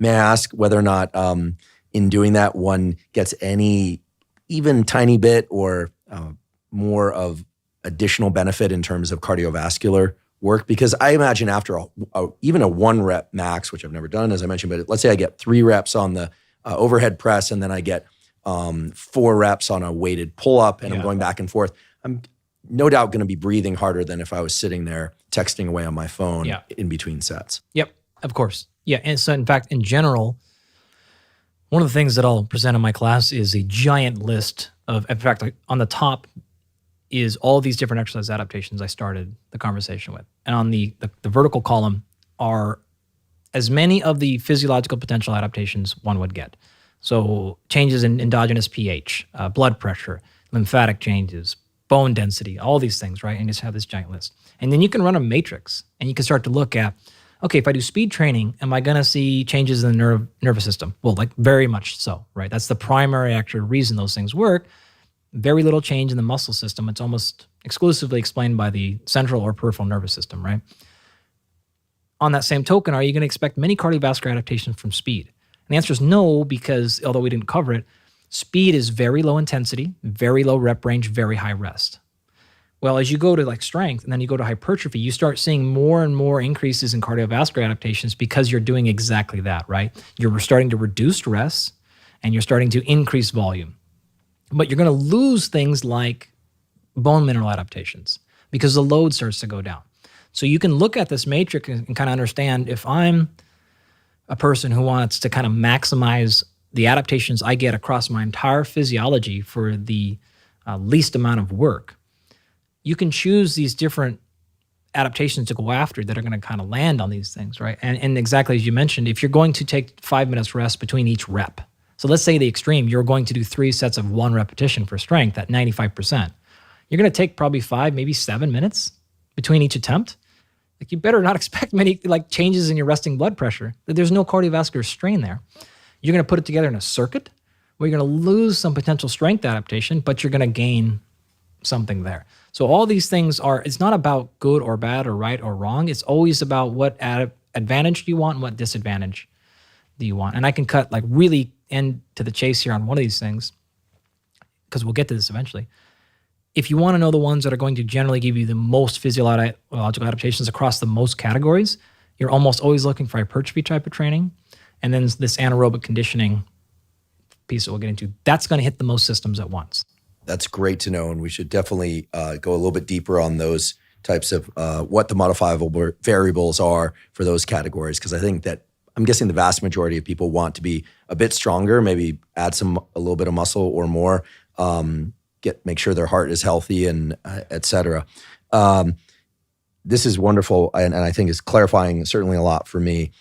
May I ask whether or not in doing that one gets any even tiny bit or more of additional benefit in terms of cardiovascular work? Because I imagine after even a 1 rep max, which I've never done, as I mentioned, but let's say I get 3 reps on the overhead press and then I get 4 reps on a weighted pull-up and I'm going back and forth. I'm no doubt going to be breathing harder than if I was sitting there texting away on my phone in between sets. Yep, of course. Yeah, and so in fact, in general, one of the things that I'll present in my class is a giant list of, in fact, like on the top is all these different exercise adaptations I started the conversation with. And on the vertical column are as many of the physiological potential adaptations one would get. So changes in endogenous pH, blood pressure, lymphatic changes, bone density, all these things, right? And just have this giant list. And then you can run a matrix and you can start to look at, okay, if I do speed training, am I going to see changes in the nervous system? Well, like very much so, right? That's the primary actual reason those things work. Very little change in the muscle system. It's almost exclusively explained by the central or peripheral nervous system, right? On that same token, are you going to expect many cardiovascular adaptations from speed? And the answer is no, because although we didn't cover it, speed is very low intensity, very low rep range, very high rest. Well, as you go to like strength and then you go to hypertrophy, you start seeing more and more increases in cardiovascular adaptations because you're doing exactly that, right? You're starting to reduce rest and you're starting to increase volume. But you're going to lose things like bone mineral adaptations because the load starts to go down. So you can look at this matrix and kind of understand if I'm a person who wants to kind of maximize the adaptations I get across my entire physiology for the least amount of work, you can choose these different adaptations to go after that are going to kind of land on these things, right? And exactly as you mentioned, if you're going to take 5 minutes rest between each rep, so let's say the extreme, you're going to do 3 sets of 1 repetition for strength at 95%. You're going to take probably 5, maybe 7 minutes between each attempt. Like you better not expect many like changes in your resting blood pressure. There's no cardiovascular strain there. You're going to put it together in a circuit where you're going to lose some potential strength adaptation, but you're going to gain something there. So all these things it's not about good or bad or right or wrong. It's always about what advantage do you want and what disadvantage do you want. And I can cut like really end to the chase here on one of these things because we'll get to this eventually. If you want to know the ones that are going to generally give you the most physiological adaptations across the most categories, you're almost always looking for hypertrophy type of training. And then this anaerobic conditioning piece that we'll get into, that's going to hit the most systems at once. That's great to know. And we should definitely go a little bit deeper on those types of what the modifiable variables are for those categories. Because I think that I'm guessing the vast majority of people want to be a bit stronger, maybe add a little bit of muscle or more, make sure their heart is healthy and et cetera. This is wonderful. And I think it's clarifying certainly a lot for me.